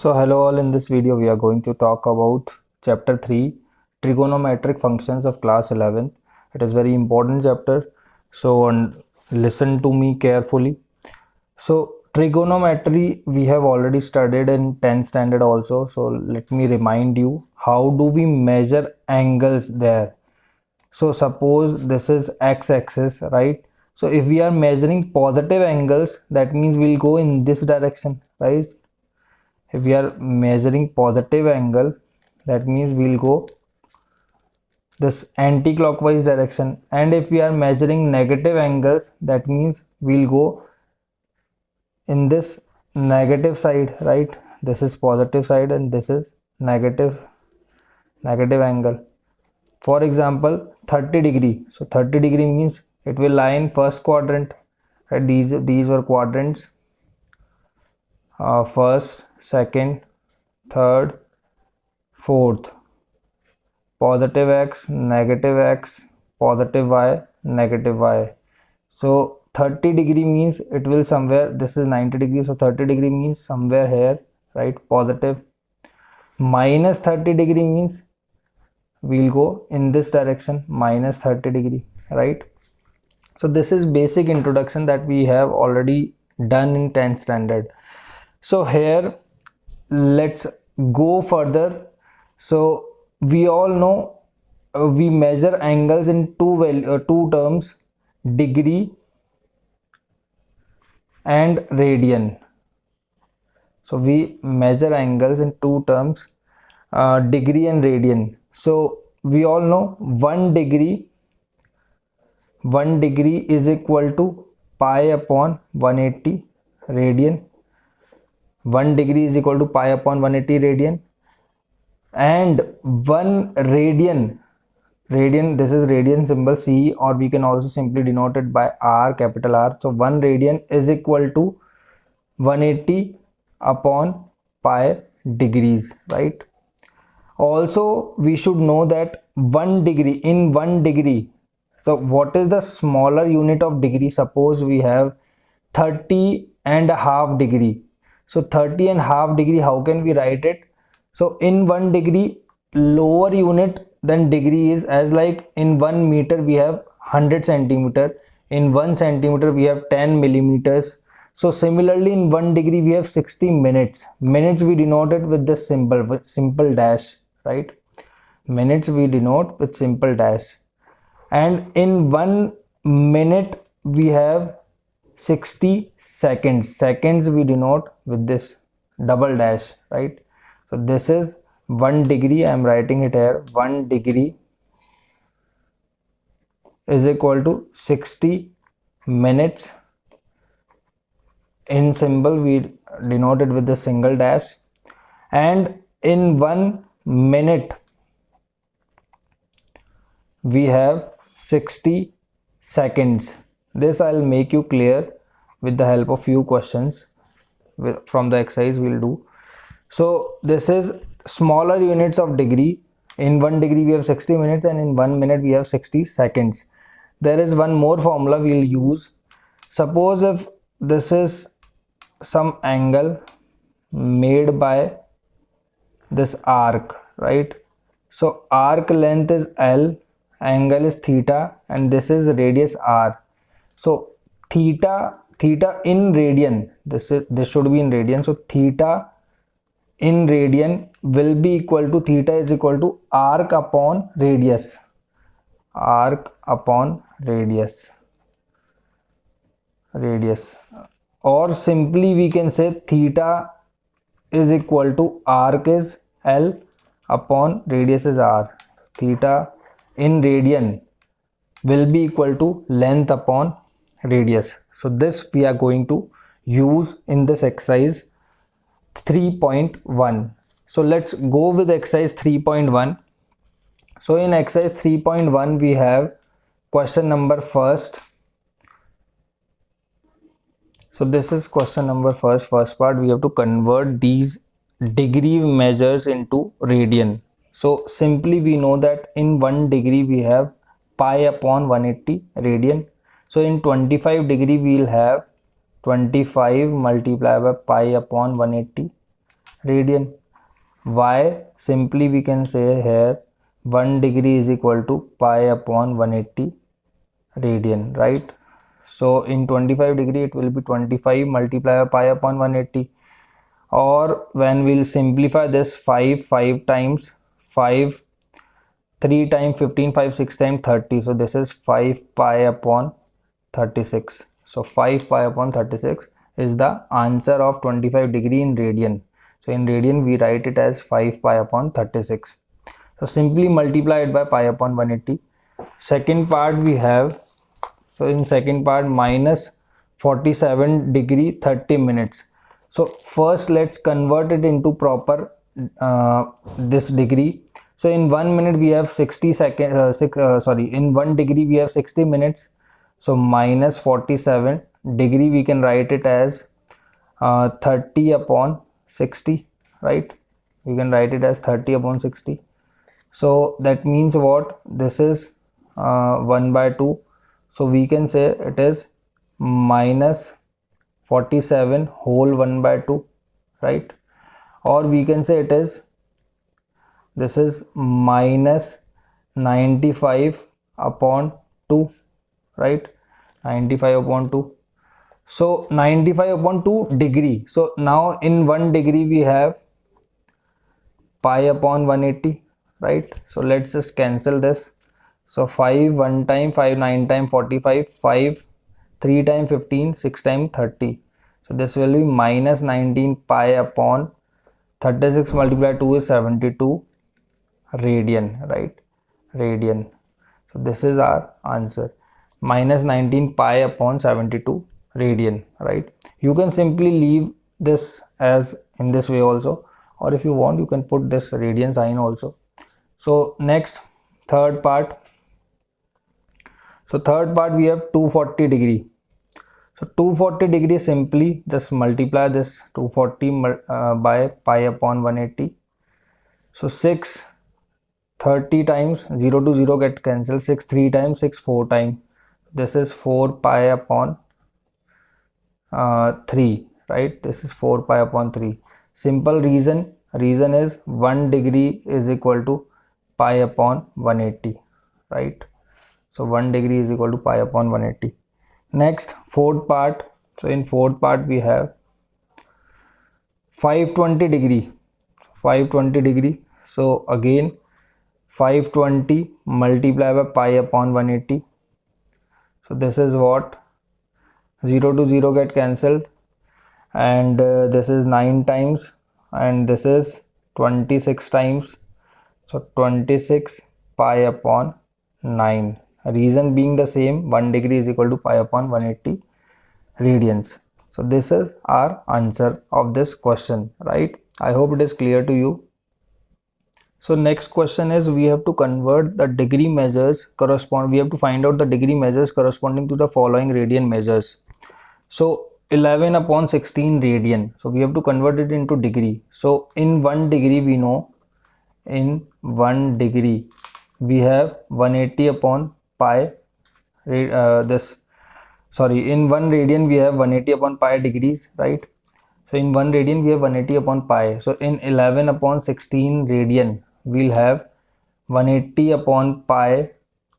So hello all, in this video we are going to talk about chapter 3 trigonometric functions of class 11th. It is very important chapter, so listen to me carefully. So trigonometry we have already studied in 10th standard also, so let me remind you how do we measure angles there. So suppose this is x-axis, right? So if we are measuring positive angles, that means we'll go in this direction, right? If we are measuring positive angle, that means we'll go this anti-clockwise direction, and if we are measuring negative angles, that means we'll go in this negative side, right? This is positive side and this is negative angle. For example, 30 degree. So 30 degree means it will lie in first quadrant, right? These were quadrants, first, second, third, fourth. Positive x, positive y, negative y. So 30 degree means it will somewhere, this is 90 degrees, so 30 degree means somewhere here, right? Positive. Minus 30 degree means we'll go in this direction, minus 30 degree, right? So this is basic introduction that we have already done in 10th standard. So here let's go further. So we all know we measure angles in two terms, degree and radian. So we measure angles in two terms, degree and radian. So we all know 1 degree is equal to pi upon 180 radian. 1 degree is equal to pi upon 180 radian, and 1 radian, this is radian symbol C, or we can also simply denote it by R, capital R. So 1 radian is equal to 180 upon pi degrees, right? Also we should know that 1 degree, so what is the smaller unit of degree? Suppose we have 30.5 degree. So 30.5 degree, how can we write it? So in 1 degree, lower unit than degree is, as like in 1 meter we have 100 centimeter, in 1 centimeter we have 10 millimeters. So similarly in 1 degree we have 60 minutes. Minutes we denote it with this symbol, with simple dash, right? Minutes we denote with simple dash. And in 1 minute we have 60 seconds. Seconds we denote with this double dash, right? So this is 1 degree. I am writing it here. 1 degree is equal to 60 minutes. In symbol we denote it with the single dash. And in 1 minute we have 60 seconds. This I'll make you clear with the help of few questions from the exercise we'll do. So this is smaller units of degree. In 1 degree we have 60 minutes, and in 1 minute we have 60 seconds. There is one more formula we'll use. Suppose if this is some angle made by this arc, right? So arc length is L, angle is theta, and this is radius R. So theta in radian, this should be in radian. So theta in radian will be equal to, theta is equal to arc upon radius. Arc upon radius. Or simply we can say theta is equal to arc is L upon radius is R. Theta in radian will be equal to length upon radius. So this we are going to use in this exercise 3.1. So let's go with exercise 3.1. So in exercise 3.1 we have question number first. So this is question number first part. We have to convert these degree measures into radian. So simply we know that in 1 degree we have pi upon 180 radian. So in 25 degree we will have 25 multiplied by pi upon 180, radian. Why? Simply we can say here 1 degree is equal to pi upon 180 radian, right? So in 25 degree it will be 25 multiplied by pi upon 180, or when we'll simplify this 5 times 5, 3 times 15, 5 6 times 30, so this is 5 pi upon 36. So 5 pi upon 36 is the answer of 25 degree in radian. So in radian we write it as 5 pi upon 36. So simply multiply it by pi upon 180. Second part we have, so in second part, minus 47 degree 30 minutes. So first let's convert it into proper this degree. So in 1 minute we have 60 seconds, in 1 degree we have 60 minutes. So minus 47 degree we can write it as 30 upon 60, right? We can write it as 30 upon 60. So that means what? This is 1 by 2. So we can say it is minus 47 whole 1 by 2, right? Or we can say it is, this is minus 95 upon 2, right? 95 upon 2. So 95 upon 2 degree. So now in 1 degree we have pi upon 180, right? So let's just cancel this. So 5 1 time, 5 9 time 45, 5 3 time 15, 6 time 30. So this will be minus 19 pi upon 36 multiplied 2 is 72 radian, right? Radian. So this is our answer, minus 19 pi upon 72 radian, right? You can simply leave this as in this way also, or if you want you can put this radian sign also. So next, third part. So third part we have 240 degree. So 240 degree, simply just multiply this 240 by pi upon 180. So 6 30 times, 0 to 0 get cancelled, 6 3 times, 6 4 times. This is 4 pi upon 3, right? This is 4 pi upon 3. Simple reason is 1 degree is equal to pi upon 180, right? So 1 degree is equal to pi upon 180. Next, fourth part. So in fourth part we have 520 degree. 520 degree. So again 520 multiplied by pi upon 180. So this is what? 0 to 0 get cancelled, and this is 9 times, and this is 26 times. So 26 pi upon 9. Reason being the same, 1 degree is equal to pi upon 180 radians. So this is our answer of this question, right? I hope it is clear to you. So next question is, we have to convert the degree measures we have to find out the degree measures corresponding to the following radian measures. So 11 upon 16 radian. So we have to convert it into degree. So in 1 degree we know, in 1 degree we have 180 upon pi, in 1 radian we have 180 upon pi degrees, right? So in 1 radian we have 180 upon pi. So in 11 upon 16 radian we'll have 180 upon pi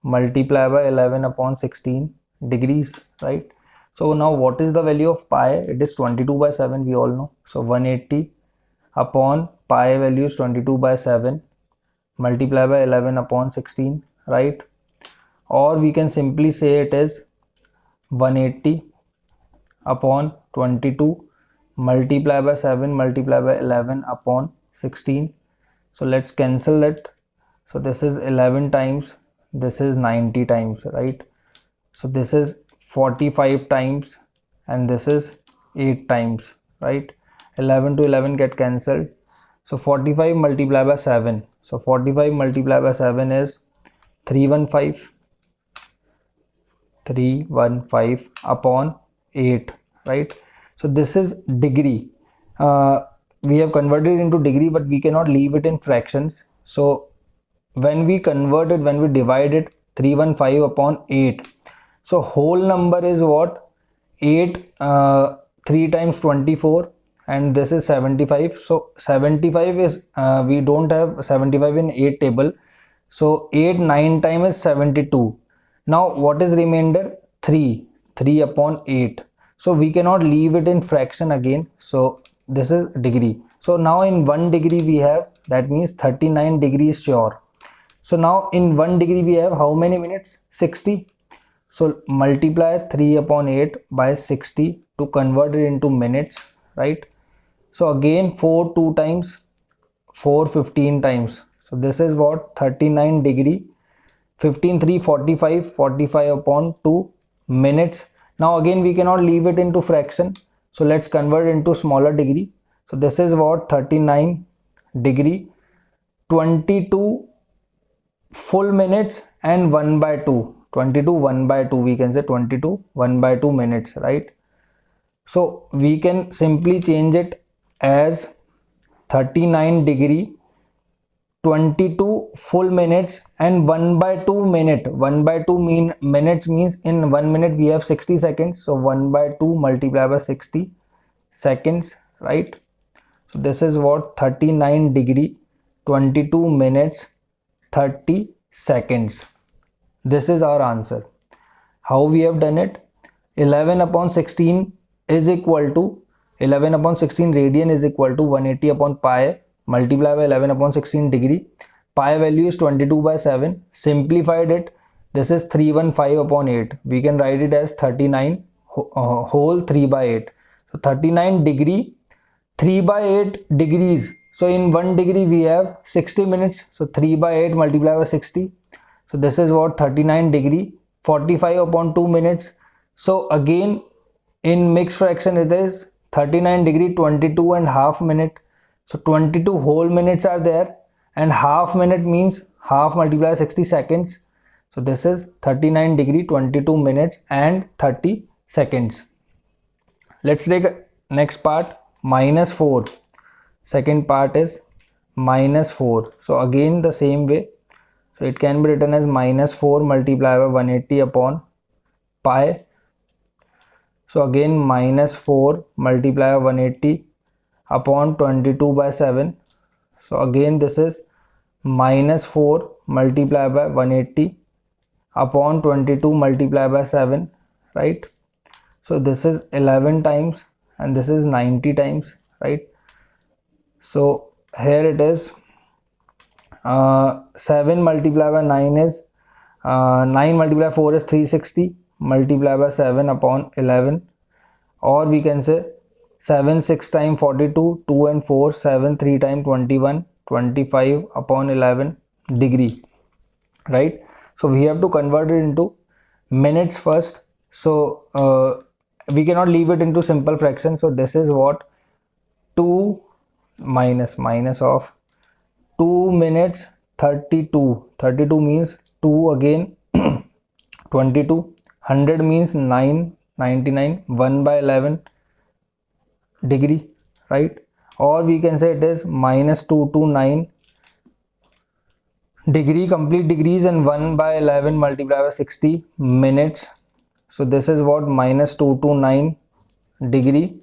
multiplied by 11 upon 16 degrees, right? So now what is the value of pi? It is 22 by 7, we all know. So 180 upon pi value is 22 by 7 multiplied by 11 upon 16, right? Or we can simply say it is 180 upon 22 multiplied by 7 multiplied by 11 upon 16. So let's cancel that. So this is 11 times, this is 90 times, right? So this is 45 times, and this is 8 times, right? 11 to 11 get cancelled. So 45 multiplied by 7. So 45 multiplied by 7 is 315 upon 8, right? So this is degree. We have converted it into degree, but we cannot leave it in fractions. So when we convert it, when we divide it, 315 upon 8. So whole number is what? 8 3 times 24, and this is 75. So 75 is we don't have 75 in 8 table, so 8 9 times is 72. Now what is remainder? 3 upon 8. So we cannot leave it in fraction again, so this is degree. So now in 1 degree we have, that means 39 degrees sure. So now in 1 degree we have how many minutes? 60. So multiply 3 upon 8 by 60 to convert it into minutes, right? So again 4 2 times, 4 15 times. So this is what? 39 degree. 15 3 45, 45 upon 2 minutes. Now again we cannot leave it into fraction, so let's convert into smaller degree. So this is what? 39 degree, 22 full minutes and 1 by 2. 22 1 by 2, we can say 22 1 by 2 minutes, right? So we can simply change it as 39 degree, 22 full minutes and 1 by 2 minute. 1 by 2 minutes means in 1 minute we have 60 seconds, so 1 by 2 multiplied by 60 seconds, right? So this is what? 39 degree, 22 minutes, 30 seconds. This is our answer. How we have done it? 11 upon 16 is equal to 11 upon 16 radian is equal to 180 upon pi multiply by 11 upon 16 degree. Pi value is 22 by 7. Simplified it. This is 315 upon 8. We can write it as 39 whole 3 by 8. So 39 degree, 3 by 8 degrees. So in 1 degree we have 60 minutes. So 3 by 8 multiplied by 60. So this is what? 39 degree, 45 upon 2 minutes. So again in mixed fraction it is 39 degree, 22 and half minute. So 22 whole minutes are there, and half minute means half multiplied 60 seconds. So this is 39 degree, 22 minutes and 30 seconds. Let's take next part, minus 4. Second part is minus 4. So again the same way. So it can be written as minus 4 multiplied by 180 upon pi. So again minus 4 multiplied by 180 upon 22 by 7. So again this is minus 4 multiplied by 180 upon 22 multiplied by 7, right? So this is 11 times and this is 90 times, right? So here it is 7 multiplied by 9 is 9 multiplied by 4 is 360 multiplied by 7 upon 11, or we can say 7 6 times 42, 2 and 4, 7 3 times 21, 25 upon 11 degree, right? So we have to convert it into minutes first. So we cannot leave it into simple fraction. So this is what? 2 minus of 2 minutes 32. 32 means 2 again 22. 100 means 9, 99, 1 by 11 degree, right? Or we can say it is minus 2 to 9 degree, complete degrees, and 1 by 11 multiplied by 60 minutes. So this is what? Minus 2 to 9 degree,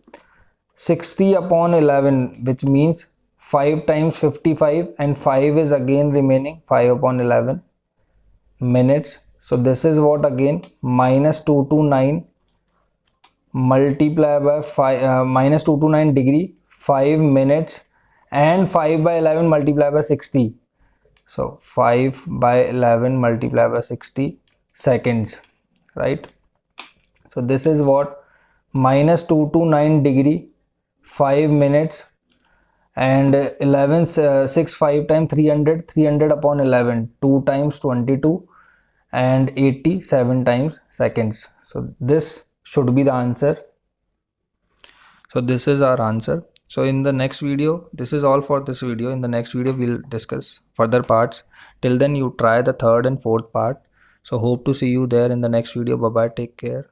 60 upon 11, which means 5 times 55, and 5 is again remaining, 5 upon 11 minutes. So this is what? Again minus 2 to 9 multiply by 5 minus 2 to 9 degree, 5 minutes, and 5 by 11 multiply by 60. So 5 by 11 multiply by 60 seconds, right? So this is what? Minus 2 to 9 degree, 5 minutes, and 11 6 5 times 300, 300 upon 11, 2 times 22 and 87 times seconds. So this should be the answer. So this is our answer. So in the next video, this is all for this video. In the next video we'll discuss further parts. Till then you try the third and fourth part. So hope to see you there in the next video. Bye bye, take care.